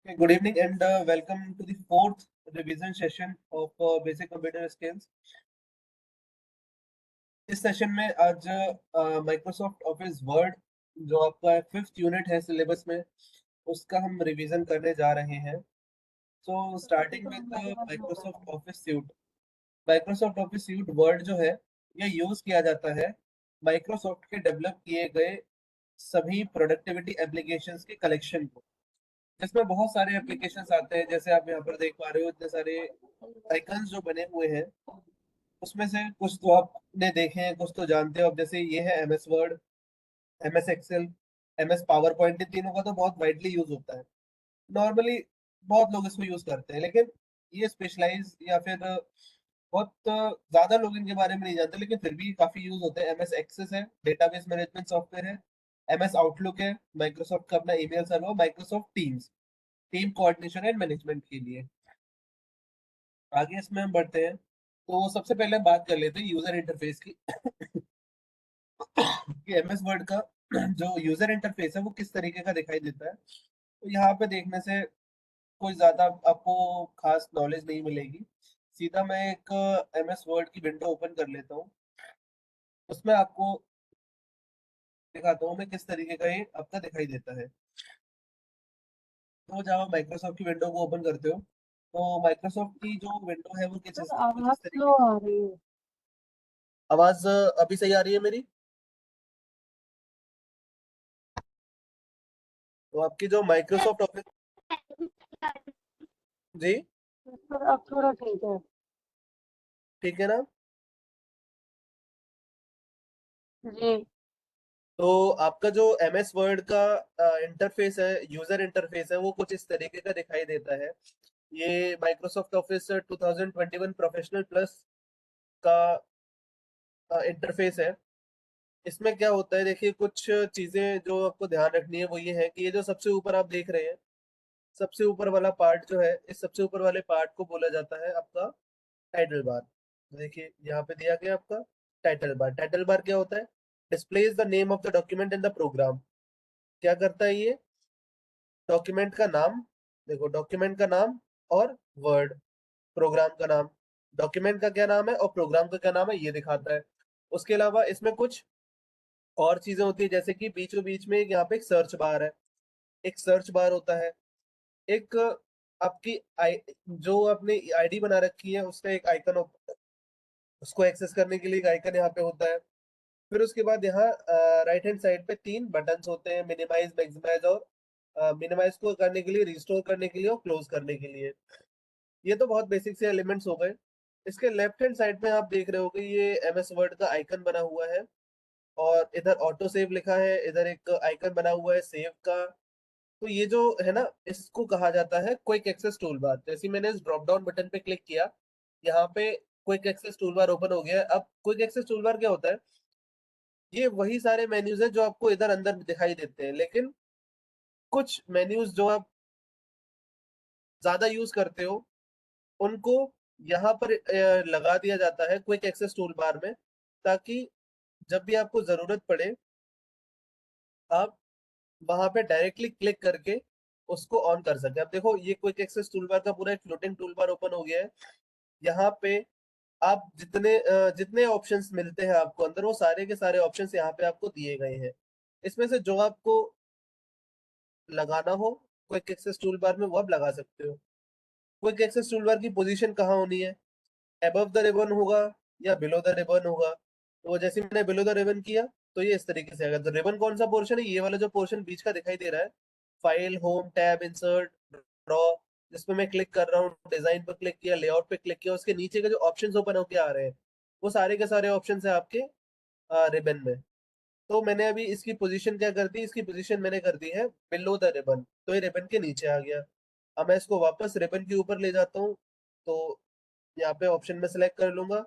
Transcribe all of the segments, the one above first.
Okay, good evening and welcome to the fourth revision session of basic computer skills. इस session में आज Microsoft office word जो आपका fifth unit है syllabus में उसका हम रिवीजन करने जा रहे हैं. So starting with Microsoft office suit. Microsoft office suit word जो है ये यूज किया जाता है माइक्रोसॉफ्ट के डेवलप किए गए सभी प्रोडक्टिविटी एप्लीकेशंस के कलेक्शन को, जिसमें बहुत सारे एप्लीकेशंस आते हैं. जैसे आप यहाँ पर देख पा रहे हो इतने सारे आइकन्स जो बने हुए हैं, उसमें से कुछ तो आपने देखे हैं, कुछ तो जानते हो. अब जैसे ये है MS Word, MS Excel, MS PowerPoint. इन तीनों का तो बहुत वाइडली यूज होता है. नॉर्मली बहुत लोग इसको यूज करते हैं, लेकिन ये स्पेशलाइज या फिर बहुत ज्यादा लोग इनके बारे में नहीं जानते, लेकिन फिर भी काफी यूज होते हैं. एमएस एक्सेस है, डेटाबेस मैनेजमेंट सॉफ्टवेयर है. एमएस आउटलुक है, माइक्रोसॉफ्ट का अपना email server. Microsoft teams, team coordination and management के लिए. आगे इसमें हम बढ़ते हैं तो सबसे पहले हम बात कर लेते हैं यूजर इंटरफेस की. कि एमएस वर्ड का जो यूजर इंटरफेस है वो किस तरीके का दिखाई देता है. तो यहाँ पे देखने से कोई ज्यादा आपको खास नॉलेज नहीं मिलेगी. सीधा मैं एक एमएस वर्ड की विंडो ओपन कर लेता हूँ. उसमें आपको दिखाता हूँ मैं किस तरीके का ये आपका दिखाई देता है. तो जब आप माइक्रोसॉफ्ट की विंडो को ओपन करते हो तो माइक्रोसॉफ्ट की जो विंडो है वो कुछ आवाज इस स्लो तरीके. आ रही है। आवाज अभी सही आ रही है मेरी? तो आपकी जो माइक्रोसॉफ्ट ऑफिस. जी. पर अब थोड़ा ठीक है। ठीक है ना? जी। तो आपका जो एमएस वर्ड का इंटरफेस है, यूजर इंटरफेस है, वो कुछ इस तरीके का दिखाई देता है. ये माइक्रोसॉफ्ट ऑफिस 2021 प्रोफेशनल प्लस का इंटरफेस है. इसमें क्या होता है, देखिए कुछ चीजें जो आपको ध्यान रखनी है वो ये है कि ये जो सबसे ऊपर आप देख रहे हैं, सबसे ऊपर वाला पार्ट जो है, इस सबसे ऊपर वाले पार्ट को बोला जाता है आपका टाइटल बार. देखिए यहाँ पे दिया गया आपका टाइटल बार. टाइटल बार क्या होता है? Displays the name of the document in the program. क्या करता है ये? डॉक्यूमेंट का नाम. देखो डॉक्यूमेंट का नाम और वर्ड, प्रोग्राम का नाम. डॉक्यूमेंट का क्या नाम है और प्रोग्राम का क्या नाम है ये दिखाता है. उसके अलावा इसमें कुछ और चीजें होती है, जैसे कि बीचों बीच में यहाँ पे एक सर्च बार है. एक सर्च बार होता है. एक आपकी जो आपने आईडी बना रखी है उसका एक आइकन, उसको एक्सेस करने के लिए एक आइकन यहाँ पे होता है. फिर उसके बाद यहाँ राइट हैंड साइड पे तीन बटन्स होते हैं, मिनिमाइज, मैक्सिमाइज और मिनिमाइज को करने के लिए, रिस्टोर करने के लिए और क्लोज करने के लिए. ये तो बहुत बेसिक से एलिमेंट्स हो गए. इसके लेफ्ट हैंड साइड में आप देख रहे हो कि ये एमएस वर्ड का आइकन बना हुआ है और इधर ऑटो सेव लिखा है, इधर एक आइकन बना हुआ है सेव का. तो ये जो है ना, इसको कहा जाता है क्विक एक्सेस टूल बार. जैसे मैंने इस ड्रॉप डाउन बटन पे क्लिक किया, यहाँ पे quick access toolbar open हो गया है. अब क्विक एक्सेस टूल बार क्या होता है? ये वही सारे मेन्यूज हैं जो आपको इधर अंदर दिखाई देते हैं, लेकिन कुछ मेन्यूज जो आप ज्यादा यूज करते हो उनको यहाँ पर लगा दिया जाता है क्विक एक्सेस टूल बार में, ताकि जब भी आपको जरूरत पड़े आप वहां पे डायरेक्टली क्लिक करके उसको ऑन कर सके. अब देखो ये क्विक एक्सेस टूल बार का पूरा एक फ्लोटिंग टूल बार ओपन हो गया है. यहाँ पे आप जितने ऑप्शंस मिलते हैं आपको अंदर, वो सारे के सारे ऑप्शंस यहाँ पे आपको दिए गए हैं. इसमें से जो आपको लगाना हो क्विक एक्सेस टूल बार में वो आप लगा सकते हो. क्विक एक्सेस टूल बार की पोजीशन कहाँ होनी है? अबव द रिबन होगा या बिलो द रिबन होगा? तो जैसे मैंने बिलो द रिबन किया तो ये इस तरीके से आएगा. तो रिबन कौन सा पोर्शन है? ये वाला जो पोर्शन बीच का दिखाई दे रहा है, file, home, tab, insert, draw. जिसपे मैं क्लिक कर रहा हूँ, डिजाइन पर क्लिक किया, लेआउट पे क्लिक किया, उसके नीचे के जो ऑप्शंस ओपन होके आ रहे हैं वो सारे के सारे ऑप्शंस है आपके रिबन में. तो मैंने अभी इसकी पोजीशन क्या कर दी? इसकी पोजीशन मैंने कर दी है बिलो द रिबन, तो ये रिबन के नीचे आ गया. अब मैं इसको वापस रिबन के ऊपर ले जाता हूँ, तो यहाँ पे ऑप्शन में सेलेक्ट कर लूंगा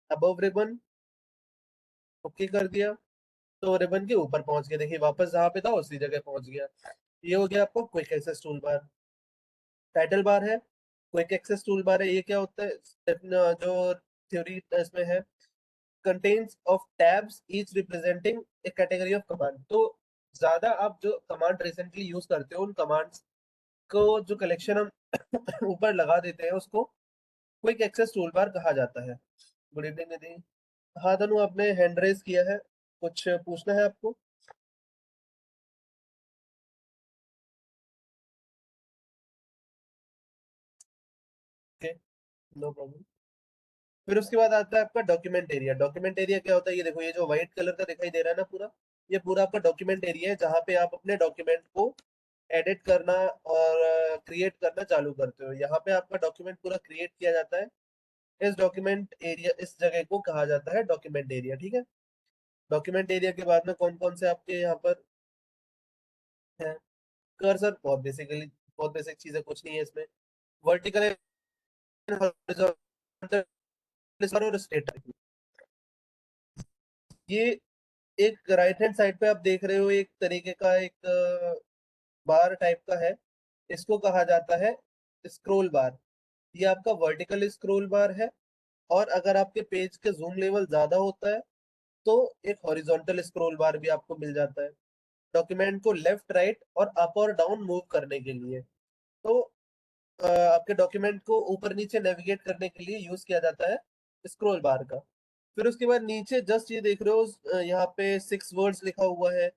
अबव रिबन, ओके कर दिया. तो रिबन के ऊपर पहुंच गया. देखिए वापस जहाँ पे था उसी जगह पहुंच गया. ये हो गया आपको quick access toolbar. Title bar है, क्विक एक्सेस टूल बार है. ये क्या होता है? जो थ्योरी इसमें है, contains of tabs each representing a category of command. तो ज्यादा आप जो कमांड रिसेंटली यूज करते हो उन कमांड्स को जो कलेक्शन हम ऊपर लगा देते हैं उसको क्विक एक्सेस टूल बार कहा जाता है। गुड इवनिंग निधि। हाँ तनु, आपने हैंड रेज किया है, कुछ पूछना है आपको? Okay, no problem. फिर उसके बाद आता है आपका डॉक्यूमेंट एरिया। डॉक्यूमेंट एरिया क्या होता है? ये देखो, ये जो व्हाइट कलर का दिखाई दे रहा है ना पूरा, ये पूरा आपका डॉक्यूमेंट एरिया है जहाँ पे आप अपने डॉक्यूमेंट को एडिट करना और क्रिएट करना चालू करते हो। यहाँ पे आपका डॉक्यूमेंट पूरा क्रिएट किया जाता है। इस डॉक्यूमेंट एरिया, इस जगह को कहा जाता है डॉक्यूमेंट एरिया, ठीक है। डॉक्यूमेंट एरिया के बाद में कौन कौन से आपके यहाँ पर है? कर्सर, बहुत बेसिक चीज है, कुछ नहीं है इसमें। वर्टिकल और स्ट्रेट, ये एक राइट हैंड साइड पे आप देख रहे हो एक तरीके का एक बार टाइप का है, इसको कहा जाता है स्क्रोल बार। ये आपका वर्टिकल स्क्रोल बार है। और अगर आपके पेज के जूम लेवल ज्यादा होता है तो एक हॉरिजॉन्टल स्क्रोल बार भी आपको मिल जाता है, डॉक्यूमेंट को लेफ्ट राइट और अप और डाउन मूव करने के लिए। तो आपके डॉक्यूमेंट को ऊपर नीचे नेविगेट करने के लिए यूज किया जाता है स्क्रोल बार का। फिर उसके बाद नीचे जस्ट ये देख रहे हो, यहाँ पे 6 वर्ड्स लिखा हुआ है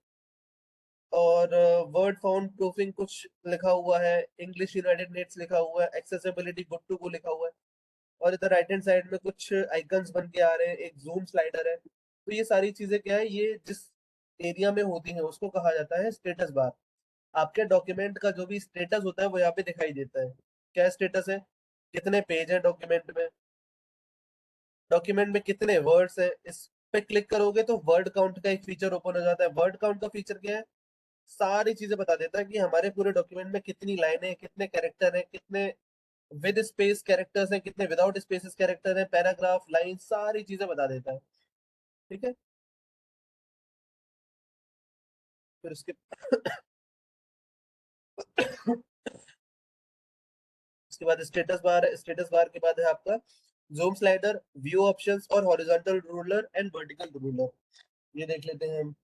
और वर्ड फाउंड प्रूफिंग कुछ लिखा हुआ है, इंग्लिश यूनाइटेड नेट्स लिखा हुआ है, एक्सेसिबिलिटी गुड टू गो लिखा हुआ है। और इधर राइट हैंड साइड में कुछ आइकन्स बन के आ रहे हैं, एक जूम स्लाइडर है। तो ये सारी चीजें क्या है, ये जिस एरिया में होती है उसको कहा जाता है स्टेटस बार। आपके डॉक्यूमेंट का जो भी स्टेटस होता है वो यहाँ पे दिखाई देता है। क्या स्टेटस है? कितने पेज है डॉक्यूमेंट में, डॉक्यूमेंट में कितने वर्ड्स है। इस पे क्लिक करोगे तो वर्ड काउंट का एक फीचर ओपन हो जाता है। वर्ड काउंट का फीचर क्या है? सारी चीजें बता देता है कि हमारे पूरे डॉक्यूमेंट में कितनी लाइनें हैं, कितने कैरेक्टर हैं, कितने विद स्पेस कैरेक्टर्स हैं, कितने विदाउट स्पेसेस कैरेक्टर हैं, पैराग्राफ, लाइन, सारी चीजें बता देता है, ठीक है। फिर उसके बाद स्टेटस बार है। स्टेटस बार के बाद है आपका जूम स्लाइडर, व्यू ऑप्शंस और horizontal ruler and vertical ruler. ये देख लेते हैं हम।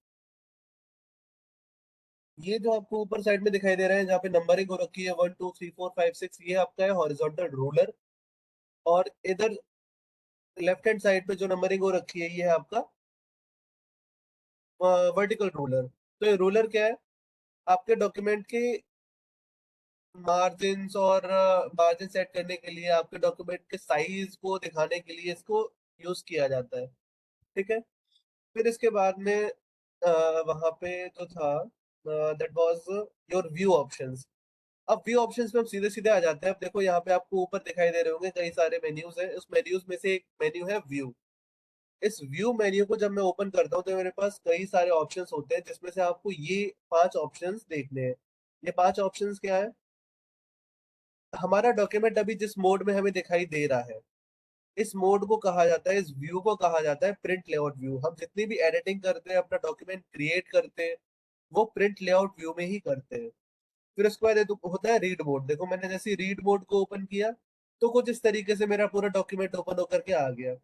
ये जो आपको ऊपर साइड में दिखाई दे रहा है जहाँ पे नंबरिंग हो रखी है 1 2 3 4 5 6, ये आपका है हॉरिजॉन्टल रूलर। और इधर लेफ्ट हैंड साइड पे जो नंबरिंग हो रखी है ये है आपका वर्टिकल रूलर। तो ये रूलर क्या है? आपके डॉक्यूमेंट के मार्जिन्स और मार्जिन सेट करने के लिए, आपके डॉक्यूमेंट के साइज को दिखाने के लिए इसको यूज किया जाता है, ठीक है। फिर इसके बाद में वहां पे जो था, that was your view options. अब व्यू ऑप्शंस में हम सीधे सीधे आ जाते हैं। अब देखो यहाँ पे आपको ऊपर दिखाई दे रहे होंगे कई सारे मेन्यूज हैं, उस मेन्यूज में से एक मेन्यू है व्यू। इस व्यू मेन्यू को जब मैं ओपन करता हूँ तो मेरे पास कई सारे ऑप्शंस होते हैं जिसमें से आपको ये 5 ऑप्शंस देखने हैं। ये 5 ऑप्शंस क्या है? हमारा डॉक्यूमेंट अभी जिस मोड में हमें दिखाई दे रहा है, इस मोड को कहा जाता है, इस व्यू को कहा जाता है प्रिंट लेआउट व्यू। हम जितनी भी एडिटिंग करते हैं, अपना डॉक्यूमेंट क्रिएट करते हैं, वो प्रिंट लेआउट व्यू में ही करते हैं। फिर उसके बाद ये तो होता है रीड मोड। देखो मैंने जैसे रीड मोड को ओपन किया तो कुछ इस तरीके से मेरा पूरा डॉक्यूमेंट ओपन होकर के आ गया।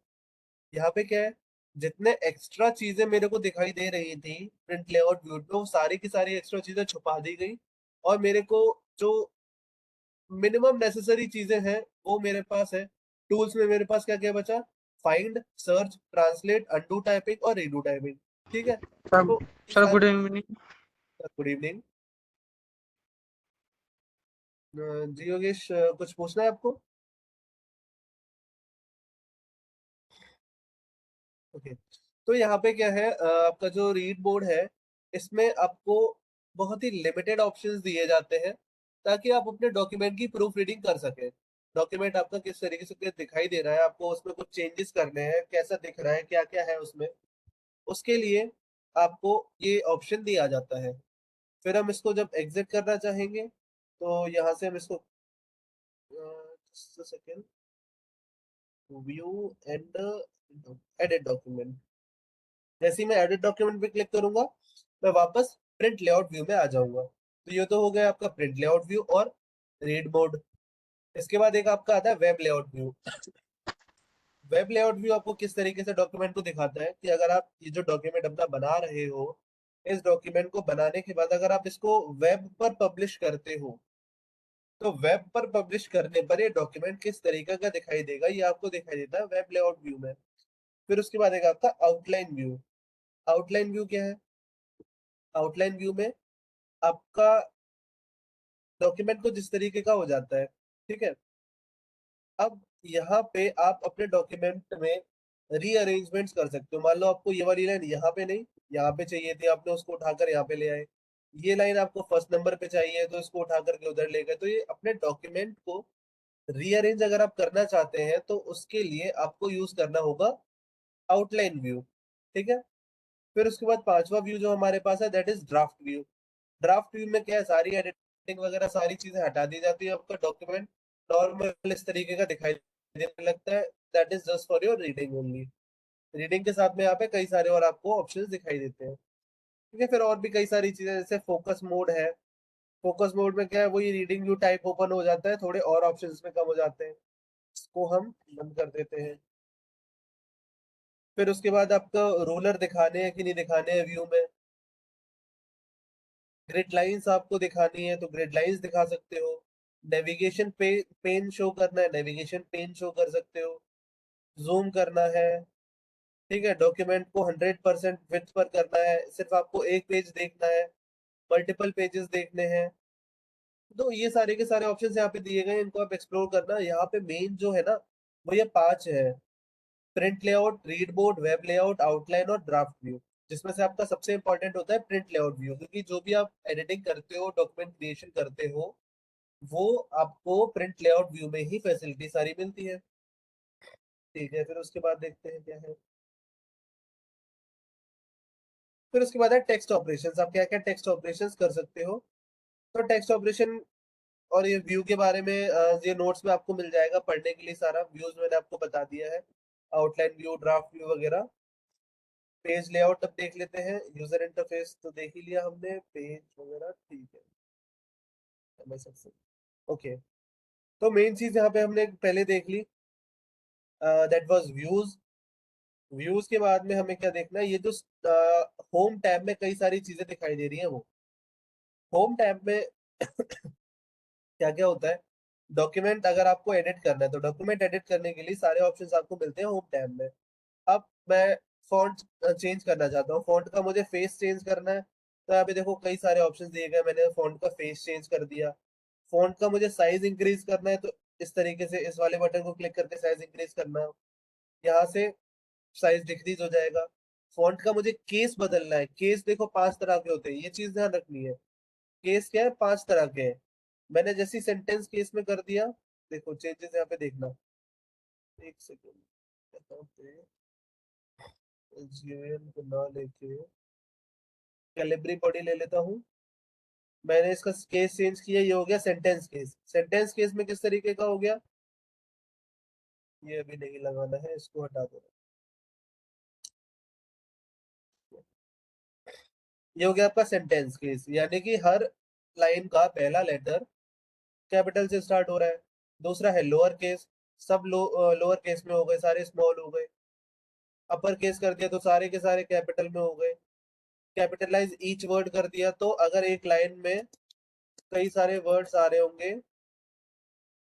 यहाँ पे क्या है, जितने एक्स्ट्रा चीजें मेरे को दिखाई दे रही थी प्रिंट लेआउट व्यू पे, वो सारी की सारी एक्स्ट्रा चीजें छुपा दी गई। और मेरे को जो मिनिमम नेसेसरी चीजें हैं वो मेरे पास है। टूल्स में मेरे पास क्या क्या बचा? Find, search, translate, undo typing और रीडू टाइपिंग, ठीक है। सर तो ये सर गुड सारी। इवनिंग। गुड इवनिंग जी योगेश, कुछ पूछना है आपको? ओके। तो यहाँ पे क्या है, आपका जो रीड मोड है इसमें आपको बहुत ही लिमिटेड ऑप्शंस दिए जाते हैं ताकि आप अपने डॉक्यूमेंट की प्रूफ रीडिंग कर सकें। डॉक्यूमेंट आपका किस तरीके से दिखाई दे रहा है, आपको उसमें कुछ चेंजेस करने हैं, कैसा दिख रहा है, क्या क्या है उसमें, उसके लिए आपको ये ऑप्शन दिया जाता है। फिर हम इसको जब एग्जिट करना चाहेंगे तो यहाँ से हम इसको second, view and edit document. जैसे ही मैं एडिट डॉक्यूमेंट पे क्लिक करूंगा मैं वापस प्रिंट लेआउट व्यू में आ जाऊंगा। तो ये तो हो गया आपका प्रिंट लेआउट व्यू और रीड मोड। इसके बाद एक आपका आता है web layout view. Web layout view आपको किस तरीके से डॉक्यूमेंट को दिखाता है कि अगर आप ये जो डॉक्यूमेंट अपना बना रहे हो, इस डॉक्यूमेंट को बनाने के बाद अगर आप इसको वेब पर पब्लिश करते हो तो वेब पर पब्लिश करने पर ये डॉक्यूमेंट किस तरीके का दिखाई देगा, ये आपको दिखाई देता है वेब लेआउट व्यू में। फिर उसके बाद एक आपका आउटलाइन व्यू। आउटलाइन व्यू क्या है? आउटलाइन व्यू में आपका डॉक्यूमेंट को जिस तरीके का हो जाता है, ठीक है। अब यहाँ पे आप अपने डॉक्यूमेंट में रीअरेंजमेंट्स कर सकते हो। मान लो आपको ये वाली लाइन यहाँ पे नहीं, यहाँ पे चाहिए थी, आपने उसको उठाकर यहाँ पे ले आए। ये लाइन आपको फर्स्ट नंबर पे चाहिए तो इसको उठा करके उधर ले गए। तो ये अपने डॉक्यूमेंट को रीअरेंज अगर आप करना चाहते हैं तो उसके लिए आपको यूज करना होगा आउटलाइन व्यू, ठीक है। फिर उसके बाद पांचवा व्यू जो हमारे पास है that is draft view. Draft view में क्या है, सारी एडिटिंग वगैरह सारी चीजें हटा दी जाती है, आपका डॉक्यूमेंट नॉर्मल इस तरीके का दिखाई देने लगता है। That is just for your reading only. Reading के साथ में यहाँ पे कई सारे और आपको ऑप्शंस दिखाई देते हैं, ठीक है। फिर और भी कई सारी चीजें जैसे फोकस मोड है। फोकस मोड में क्या है, वही रीडिंग व्यू टाइप ओपन हो जाता है, थोड़े और ऑप्शंस में कम हो जाते हैं, इसको हम बंद कर देते हैं। फिर उसके बाद आपको रोलर दिखाने हैं कि नहीं दिखाने हैं व्यू में। ग्रिड लाइंस आपको दिखानी है तो ग्रिड लाइंस दिखा सकते हो। नेविगेशन पे पेन शो करना है, नेविगेशन पेन शो कर सकते हो। जूम करना है, ठीक है। डॉक्यूमेंट को 100% विड्थ पर करना है, सिर्फ आपको एक पेज देखना है, मल्टीपल पेजेस देखने हैं। तो ये सारे के सारे ऑप्शंस यहाँ पे दिए गए हैं, इनको आप एक्सप्लोर करना। यहाँ पे मेन जो है ना वो ये पांच है: print layout, read board, web layout, outline और ड्राफ्ट व्यू। जिसमें से आपका सबसे इंपॉर्टेंट होता है प्रिंट लेआउट व्यू, क्योंकि जो भी आप एडिटिंग करते हो, डॉक्यूमेंट क्रिएशन करते हो, वो आपको प्रिंट लेआउट व्यू में ही फैसिलिटी सारी मिलती है, ठीक है। फिर उसके बाद देखते हैं क्या है। फिर उसके बाद है टेक्स्ट ऑपरेशंस। आप क्या क्या टेक्स्ट ऑपरेशंस कर सकते हो। तो टेक्स्ट ऑपरेशन और ये व्यू के बारे में ये नोट्स में आपको मिल जाएगा पढ़ने के लिए। सारा व्यूज मैंने आपको बता दिया है, आउटलाइन व्यू, ड्राफ्ट व्यू वगैरह। पेज लेआउट अब देख लेते हैं। यूजर इंटरफेस तो देख ही लिया हमने, पेज वगैरह ठीक है, ओके। तो मेन चीज यहाँ पे हमने पहले देख ली, दैट वाज व्यूज। व्यूज के बाद में हमें क्या देखना है, ये जो होम टैब में कई सारी चीजें दिखाई दे रही हैं, वो होम टैब में क्या क्या होता है। डॉक्यूमेंट अगर आपको एडिट करना है तो डॉक्यूमेंट एडिट करने के लिए सारे ऑप्शंस आपको मिलते हैं होम टैब में। अब मैं फॉन्ट चेंज करना चाहता हूँ, फॉन्ट का मुझे फेस चेंज करना है, तो यहाँ पे देखो कई सारे ऑप्शंस दिए गए, मैंने फॉन्ट का फेस चेंज कर दिया। फॉन्ट का मुझे साइज इंक्रीज करना है तो इस तरीके से इस वाले बटन को क्लिक करके साइज इंक्रीज करना, यहाँ से साइज डिक्रीज हो जाएगा। फॉन्ट का मुझे केस बदलना है, केस देखो पांच तरह के होते हैं, ये चीज ध्यान रखनी है। केस क्या है, पांच तरह के हैं। मैंने जैसी सेंटेंस केस में कर दिया, देखो चेंजेस यहाँ पे देखना। एक सेकेंड, यहाँ पे जीएन को ना लेके कैलिब्री बॉडी ले लेता हूँ। मैंने इसका केस चेंज किया, ये हो गया सेंटेंस केस। सेंटेंस केस में किस तरीके का हो गया, ये अभी नहीं लगाना है, इसको हटा दो। ये हो गया आपका सेंटेंस केस, यानी कि हर लाइन का पहला लेटर कैपिटल से स्टार्ट हो रहा है। दूसरा है लोअर केस, सब लोअर केस में हो गए, सारे स्मॉल हो गए। अपर केस कर दिया तो सारे के सारे कैपिटल में हो गए। कैपिटलाइज ईच वर्ड कर दिया तो अगर एक लाइन में कई सारे वर्ड्स आ रहे होंगे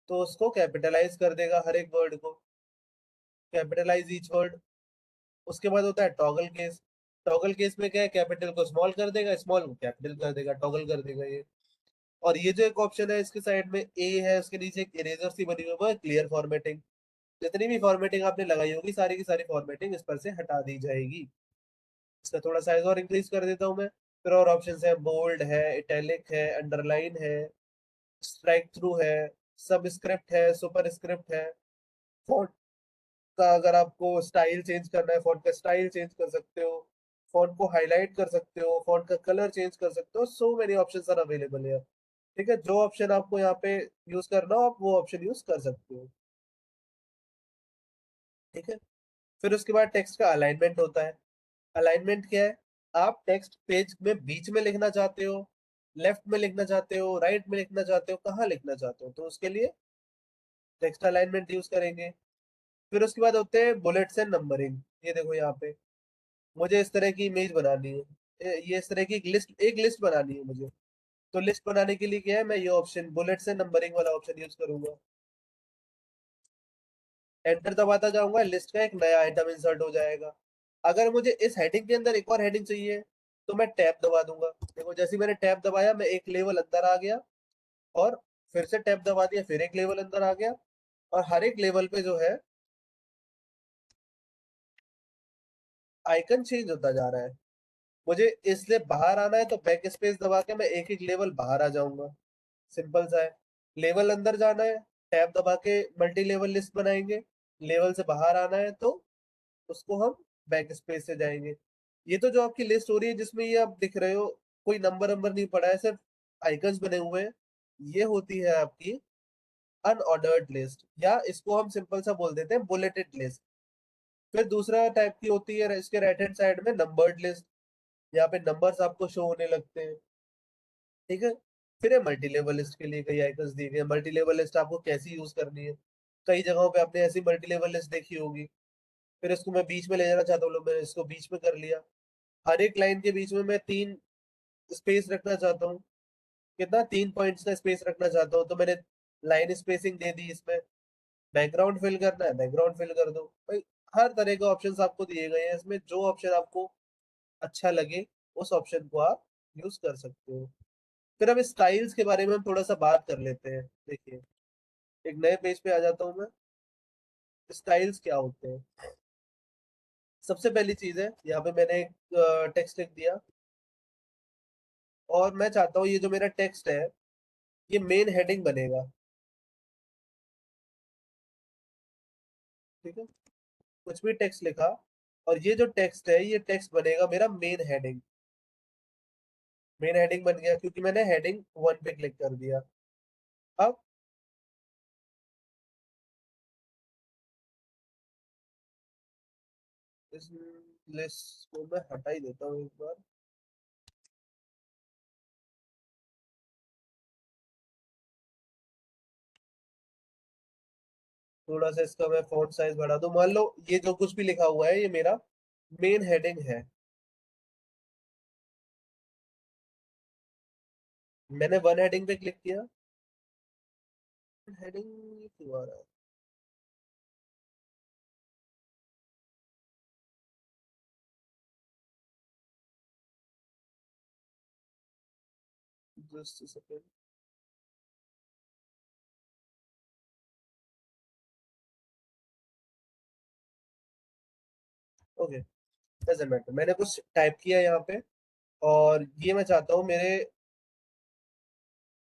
तो उसको कैपिटलाइज कर देगा हर एक वर्ड को, कैपिटलाइज ईच वर्ड। उसके बाद होता है टॉगल केस। टॉगल केस में क्या है, कैपिटल को स्मॉल कर देगा, स्मॉल को कैपिटल कर देगा, टॉगल कर देगा ये। और ये जो एक ऑप्शन है इसके साइड में ए है, उसके नीचे एक इरेजर सी बनी हुई है, वो है क्लियर फॉर्मेटिंग। जितनी भी फॉर्मेटिंग आपने लगाई होगी सारी की सारी फॉर्मेटिंग इस पर से हटा दी जाएगी। इसका थोड़ा साइज और इंक्रीज कर देता हूँ मैं। फिर और ऑप्शन है, बोल्ड है, इटैलिक है, अंडरलाइन है, स्ट्राइक थ्रू है, सब स्क्रिप्ट है, सुपर स्क्रिप्ट है। फॉन्ट का अगर आपको स्टाइल चेंज करना है, फॉन्ट का स्टाइल चेंज कर सकते हो, फॉन्ट को हाईलाइट कर सकते हो, फॉन्ट का कलर चेंज कर सकते हो। So many options are available है, ठीक है। जो ऑप्शन आपको यहाँ पे यूज करना हो आप वो ऑप्शन यूज कर सकते हो, ठीक है। फिर उसके बाद टेक्स्ट का अलाइनमेंट होता है। अलाइनमेंट क्या है, आप टेक्स्ट पेज में बीच में लिखना चाहते हो, लेफ्ट में लिखना चाहते हो, राइट में लिखना चाहते हो, कहाँ लिखना चाहते हो, तो उसके लिए टेक्स्ट अलाइनमेंट यूज करेंगे। फिर उसके बाद होते हैं बुलेट्स एंड नंबरिंग। ये देखो यहाँ पे मुझे इस तरह की इमेज बनानी है, ये इस तरह की एक लिस्ट बनानी है मुझे। तो लिस्ट बनाने के लिए क्या है, मैं ये ऑप्शन बुलेट से नंबरिंग वाला ऑप्शन यूज करूंगा। एंटर दबाता जाऊंगा, लिस्ट का एक नया आइटम इंसर्ट हो जाएगा। अगर मुझे इस हेडिंग के अंदर एक और हेडिंग चाहिए तो मैं टैब दबा दूंगा। देखो जैसे ही मैंने टैब दबाया मैं एक लेवल अंदर आ गया, और फिर से टैब दबा दिया फिर एक लेवल अंदर आ गया, और हर एक लेवल पे जो है आइकन चेंज होता जा रहा है। मुझे इसलिए बाहर आना है तो बैक स्पेस दबा के मैं एक एक लेवल बाहर आ जाऊंगा। सिंपल सा है। लेवल अंदर जाना है, टैब दबा के मल्टी लेवल लिस्ट बनाएंगे। लेवल से बाहर आना है तो उसको हम बैक स्पेस से जाएंगे। ये तो जो आपकी लिस्ट हो रही है जिसमें ये आप दिख रहे हो, कोई नंबर नंबर नहीं पड़ा है, सिर्फ आइकन्स बने हुए हैं, ये होती है आपकी अनऑर्डर्ड लिस्ट, या इसको हम सिंपल सा बोल देते हैं बुलेटेड लिस्ट। फिर दूसरा टाइप की होती है इसके राइट हैंड साइड में नंबर्ड लिस्ट। यहाँ पे नंबर्स आपको शो होने लगते हैं। ठीक है। फिर है मल्टी लेवल लिस्ट के लिए कई आइकन्स दिए गए। मल्टी लेवल लिस्ट आपको कैसी यूज करनी है, कई जगहों पे आपने ऐसी मल्टी लेवल लिस्ट देखी होगी। फिर इसको मैं बीच में ले जाना चाहता हूँ, मैंने इसको बीच में कर लिया। हर एक लाइन के बीच में मैं 3 स्पेस रखना चाहता हूँ। कितना, 3 पॉइंट्स का स्पेस रखना चाहता हूँ, तो मैंने लाइन स्पेसिंग दे दी इसमें। बैकग्राउंड फिल करना है, बैकग्राउंड फिल कर दो भाई। हर तरह के ऑप्शंस आपको दिए गए हैं, इसमें जो ऑप्शन आपको अच्छा लगे उस ऑप्शन को आप यूज कर सकते हो। फिर अब स्टाइल्स के बारे में हम थोड़ा सा बात कर लेते हैं। देखिए, एक नए पेज पे आ जाता हूँ मैं। स्टाइल्स क्या होते हैं? सबसे पहली चीज है, यहाँ पे मैंने एक टेक्स्ट लिख दिया, और मैं चाहता हूँ ये जो मेरा टेक्स्ट है ये मेन हेडिंग बनेगा। ठीक है। कुछ भी टेक्स्ट लिखा, और ये जो टेक्स्ट है ये टेक्स्ट बनेगा मेरा मेन हेडिंग। मेन हेडिंग बन गया क्योंकि मैंने हेडिंग 1 पे क्लिक कर दिया। अब इस लिस्ट को मैं हटा ही देता हूँ एक बार। थोड़ा सा इसका मैं फॉन्ट साइज बढ़ा दूं। मान लो ये जो कुछ भी लिखा हुआ है ये मेरा मेन हेडिंग है। मैंने 1 हेडिंग पे क्लिक किया। हेडिंग क्यों आ रहा है? Just second. Okay, doesn't matter. मैंने कुछ टाइप किया यहाँ पे, और ये मैं चाहता हूँ मेरे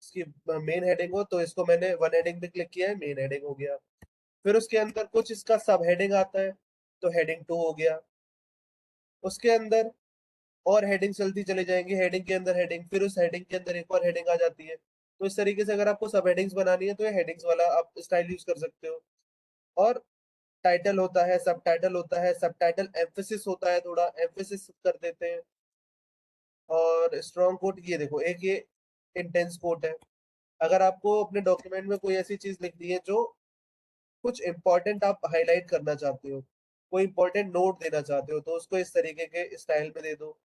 इसकी मेन हेडिंग हो, तो इसको मैंने 1 हेडिंग पे क्लिक किया है, मेन हेडिंग हो गया। फिर उसके अंदर कुछ इसका सब हेडिंग आता है, तो हेडिंग 2 हो गया। उसके अंदर और हेडिंग चलती चले जाएंगे, हेडिंग के अंदर हेडिंग, फिर उस हेडिंग के अंदर एक और हेडिंग आ जाती है। तो इस तरीके से अगर आपको सब हेडिंग्स बनानी है तो ये हेडिंग्स वाला आप स्टाइल यूज कर सकते हो। और टाइटल होता है, सब टाइटल होता है, सब टाइटल एम्फेसिस होता है, थोड़ा एम्फेसिस कर देते हैं। और स्ट्रॉन्ग कोट, ये देखो एक ये इंटेंस कोट है। अगर आपको अपने डॉक्यूमेंट में कोई ऐसी चीज लिखनी है जो कुछ इंपॉर्टेंट आप हाईलाइट करना चाहते हो, कोई इंपॉर्टेंट नोट देना चाहते हो, तो उसको इस तरीके के स्टाइल में दे दो।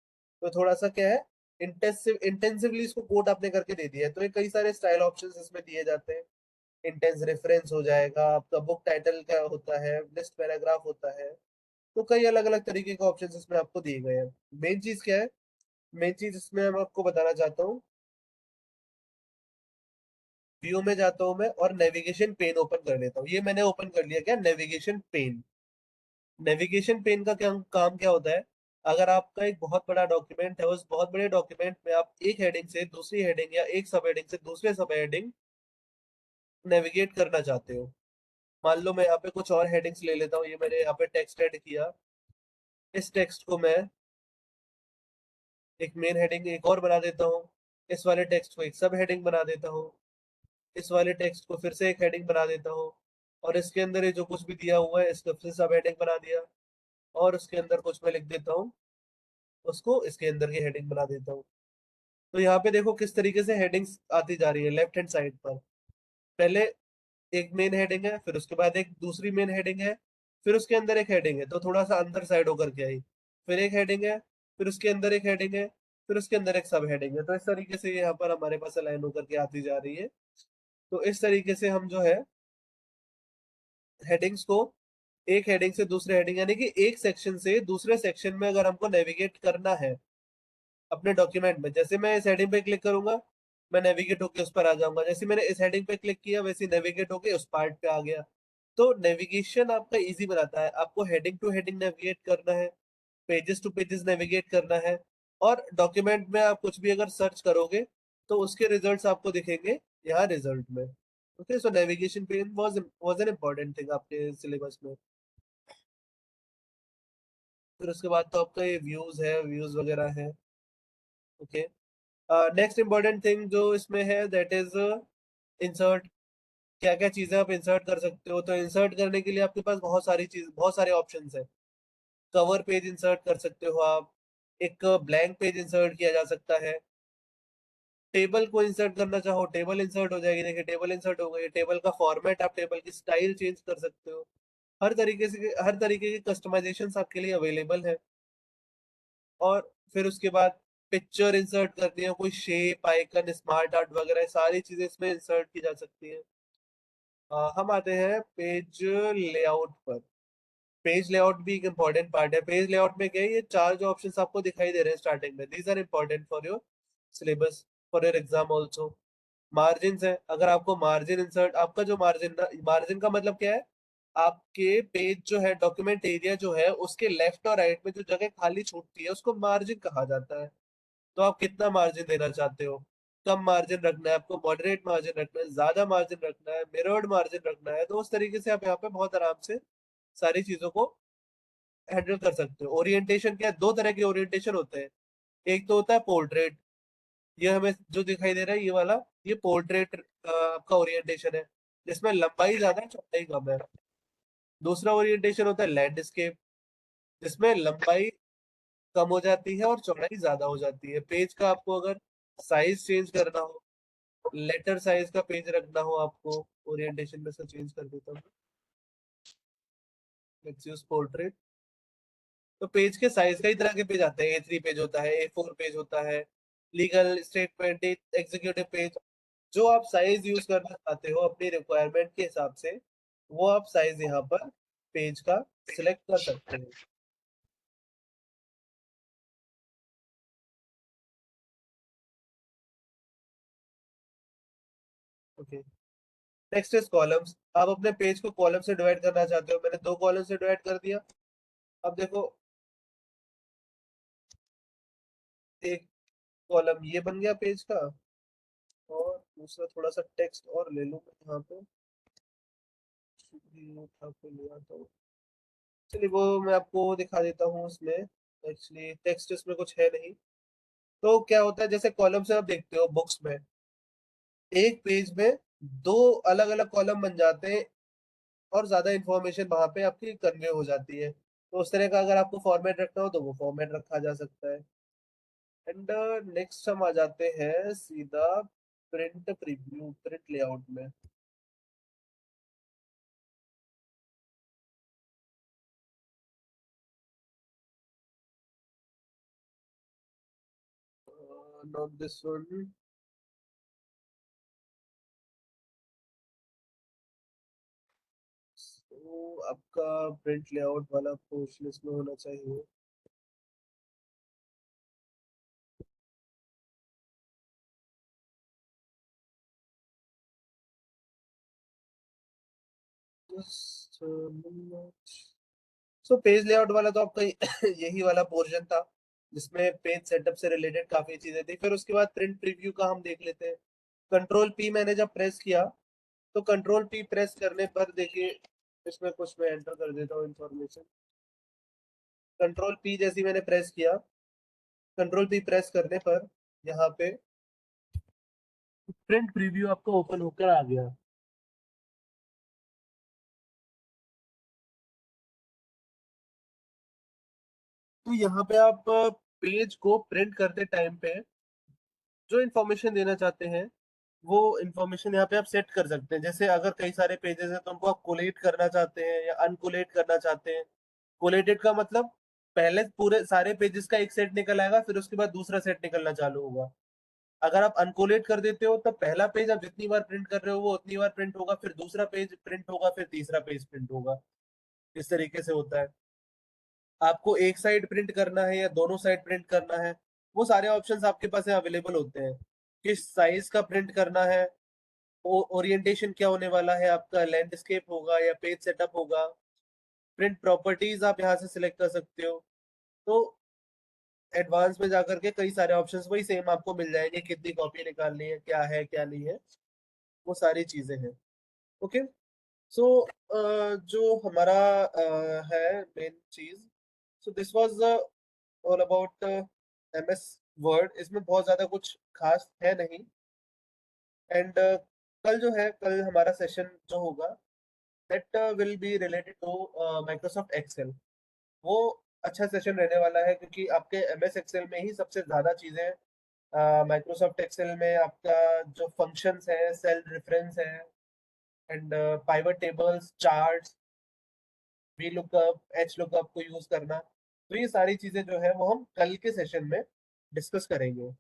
तो थोड़ा सा क्या है, इंटेंसिवली इसको कोट आपने करके दे दिया है, तो ये कई सारे स्टाइल ऑप्शंस इसमें दिए जाते हैं। इंटेंस रेफरेंस हो जाएगा आपका, बुक टाइटल का होता है, लिस्ट पैराग्राफ होता है। तो कई अलग अलग तरीके के ऑप्शंस इसमें आपको दिए गए हैं। मेन चीज क्या है, मेन चीज इसमें मैं आपको बताना चाहता हूँ। व्यू में जाता हूँ मैं और नेविगेशन पेन ओपन कर लेता हूँ। ये मैंने ओपन कर लिया, क्या, नेविगेशन पेन। नेविगेशन पेन का क्या काम क्या होता है? अगर आपका एक बहुत बड़ा डॉक्यूमेंट है, उस बहुत बड़े डॉक्यूमेंट में आप एक हेडिंग से दूसरी हेडिंग या एक सब हेडिंग से दूसरे सब हेडिंग नेविगेट करना चाहते हो। मान लो मैं यहाँ पे कुछ और हेडिंग्स ले लेता हूँ, ये मैंने यहाँ पे टेक्स्ट ऐड किया। इस टेक्स्ट को मैं एक मेन हेडिंग एक और बना देता हूँ। इस वाले टेक्स्ट को एक सब हेडिंग बना देता हूँ। इस वाले टेक्स्ट को फिर से एक हेडिंग बना देता हूँ। और इसके अंदर ये जो कुछ भी दिया हुआ है इसको फिर सब हेडिंग बना दिया। और उसके अंदर कुछ मैं लिख देता हूँ, उसको इसके अंदर की हेडिंग बना देता हूँ। तो यहाँ पे देखो किस तरीके से हेडिंग्स आती जा रही है लेफ्ट हैंड साइड पर। पहले एक मेन हेडिंग है, फिर उसके बाद एक दूसरी मेन हेडिंग है, फिर उसके अंदर एक हेडिंग है, तो थोड़ा सा अंदर साइड होकर के आई। फिर एक हेडिंग है, फिर उसके अंदर एक हेडिंग है, फिर उसके अंदर एक सब हेडिंग है। तो इस तरीके से यहाँ पर हमारे पास अलाइन होकर के आती जा रही है। तो इस तरीके से हम जो है हेडिंग्स को एक हेडिंग से दूसरे हेडिंग, यानी कि एक सेक्शन से दूसरे सेक्शन में अगर हमको नेविगेट करना है अपने डॉक्यूमेंट में, जैसे मैं इस हेडिंग पे क्लिक करूंगा, मैं नेविगेट होके उस पर आ जाऊंगा। जैसे मैंने इस हेडिंग पे क्लिक किया, वैसे नेविगेट होके उस पार्ट पे आ गया। तो नेविगेशन आपका इजी बनाता है। आपको हेडिंग टू हेडिंग नेविगेट करना है, पेजेस टू पेजेस नेविगेट करना है, और डॉक्यूमेंट में आप कुछ भी अगर सर्च करोगे तो उसके रिजल्ट्स आपको दिखेंगे यहाँ रिजल्ट में। Okay, so navigation pane was an important thing आपके सिलेबस में। फिर उसके बाद तो आपका ये व्यूज है, व्यूज वगैरह है। ओके, नेक्स्ट इंपॉर्टेंट थिंग जो इसमें है दैट इज इंसर्ट। क्या क्या चीजें आप इंसर्ट कर सकते हो? तो इंसर्ट करने के लिए आपके पास बहुत सारे ऑप्शंस है। कवर पेज इंसर्ट कर सकते हो आप, एक ब्लैंक पेज इंसर्ट किया जा सकता है, टेबल को इंसर्ट करना चाहो टेबल इंसर्ट हो जाएगी। देखिए टेबल इंसर्ट हो गई। टेबल का फॉर्मेट, आप टेबल की स्टाइल चेंज कर सकते हो। हर तरीके के कस्टमाइजेशन आपके लिए अवेलेबल है। और फिर उसके बाद पिक्चर इंसर्ट करनी है, कोई शेप, आइकन, स्मार्ट आर्ट वगैरह सारी चीजें इसमें इंसर्ट की जा सकती है। हम आते हैं पेज लेआउट पर। पेज लेआउट भी एक इम्पॉर्टेंट पार्ट है। पेज लेआउट में क्या है, ये चार जो ऑप्शंस आपको दिखाई दे रहे हैं स्टार्टिंग में, these are important for your syllabus, for your exam also. Margin है, अगर आपको मार्जिन इंसर्ट, आपका जो मार्जिन का मतलब क्या है, आपके पेज जो है, डॉक्यूमेंट एरिया जो है, उसके लेफ्ट और राइट में जो जगह खाली छूटती है उसको मार्जिन कहा जाता है। तो आप कितना मार्जिन देना चाहते हो? कम मार्जिन रखना है आपको, मॉडरेट मार्जिन रखना है, ज्यादा मार्जिन रखना है, मिरर्ड मार्जिन रखना है, तो उस तरीके से आप यहाँ पे बहुत आराम से सारी चीजों को हैंडल कर सकते हो। ओरिएंटेशन क्या है? दो तरह के ओरिएंटेशन होते हैं। एक तो होता है पोर्ट्रेट, ये हमें जो दिखाई दे रहा है ये वाला, ये पोर्ट्रेट आपका ओरिएंटेशन है, जिसमें लंबाई ज्यादा है चौड़ाई कम है। दूसरा ओरिएंटेशन होता है लैंडस्केप, जिसमें लंबाई कम हो जाती है और चौड़ाई ज्यादा हो जाती है। पेज का आपको अगर साइज चेंज करना हो, लेटर साइज का पेज रखना हो आपको, ओरिएंटेशन में से चेंज कर देता हूँ, लेट्स यूज पोर्ट्रेट। तो पेज के साइज कई तरह के पेज आते हैं। A3 पेज होता है, A4 पेज होता है, लीगल स्टेटमेंट, एग्जीक्यूटिव पेज। जो आप साइज यूज करना चाहते हो अपनी रिक्वायरमेंट के हिसाब से, वो आप साइज यहाँ पर पेज का सिलेक्ट कर सकते हैं। Okay, next is columns. आप अपने पेज को कॉलम से डिवाइड करना चाहते हो। मैंने दो कॉलम से डिवाइड कर दिया। अब देखो, एक कॉलम ये बन गया पेज का, और दूसरा थोड़ा सा टेक्स्ट और ले लूं मैं यहाँ पे, ये उठा के ले आता हूँ। चलिए वो मैं आपको दिखा देता हूँ उसमें। एक्चुअली टेक्स्ट इसमें कुछ है नहीं। तो क्या होता है, जैसे कॉलम से आप देखते हो बुक्स में, एक पेज में दो अलग अलग कॉलम बन जाते हैं, और ज्यादा इंफॉर्मेशन वहां पे आपकी कन्वे हो जाती है। तो उस तरह का अगर आपको फॉर्मेट रखना हो तो वो फॉर्मेट रखा जा सकता है। एंड नेक्स्ट हम आ जाते हैं सीधा प्रिंट प्रीव्यू, प्रिंट लेआउट में। Not this one. तो आपका प्रिंट लेआउट वाला पोर्शन इसमें होना चाहिए। सो पेज लेआउट वाला तो आपका यही वाला पोर्शन था, जिसमें पेज सेटअप से रिलेटेड काफी चीजें थी। फिर उसके बाद प्रिंट प्रीव्यू का हम देख लेते हैं। कंट्रोल पी मैंने जब प्रेस किया, तो कंट्रोल पी प्रेस करने पर देखिए, इसमें कुछ मैं एंटर कर देता हूँ इंफॉर्मेशन। कंट्रोल पी जैसी मैंने प्रेस किया, कंट्रोल पी प्रेस करने पर यहाँ पे प्रिंट प्रीव्यू आपका ओपन होकर आ गया। तो यहाँ पे आप पेज को प्रिंट करते टाइम पे जो इन्फॉर्मेशन देना चाहते हैं, वो इन्फॉर्मेशन यहाँ पे आप सेट कर सकते हैं। जैसे अगर कई सारे पेजेस हैं तो उनको आप कोलेट करना चाहते हैं या अनकोलेट करना चाहते हैं। कोलेटेड का मतलब पहले पूरे सारे पेजेस का एक सेट निकल आएगा, फिर उसके बाद दूसरा सेट निकलना चालू होगा। अगर आप अनकोलेट कर देते हो तब पहला पेज आप जितनी बार प्रिंट कर रहे हो वो उतनी बार प्रिंट होगा, फिर दूसरा पेज प्रिंट होगा, फिर तीसरा पेज प्रिंट होगा। इस तरीके से होता है। आपको एक साइड प्रिंट करना है या दोनों साइड प्रिंट करना है, वो सारे ऑप्शंस आपके पास अवेलेबल होते हैं। किस साइज का प्रिंट करना है, ओरिएंटेशन क्या होने वाला है, आपका लैंडस्केप होगा या पेज सेटअप होगा, प्रिंट प्रॉपर्टीज आप यहाँ से सिलेक्ट कर सकते हो। तो एडवांस में जाकर के कई सारे ऑप्शंस वही सेम आपको मिल जाएंगे, कितनी कॉपी निकालनी है क्या नहीं है, वो सारी चीजें हैं। ओके। सो जो हमारा है मेन चीज, so this was all about MS word. इसमें बहुत ज्यादा कुछ खास है नहीं। एंड कल जो है, कल हमारा सेशन जो होगा that will be related to Microsoft Excel. वो अच्छा सेशन रहने वाला है क्योंकि आपके एमएस एक्सेल में ही सबसे ज्यादा चीजें माइक्रोसॉफ्ट एक्सेल में आपका जो फंक्शंस है, सेल रेफरेंस है, and pivot tables, charts, V lookup, H lookup को यूज करना। तो ये सारी चीजें जो है वो हम कल के सेशन में डिस्कस करेंगे।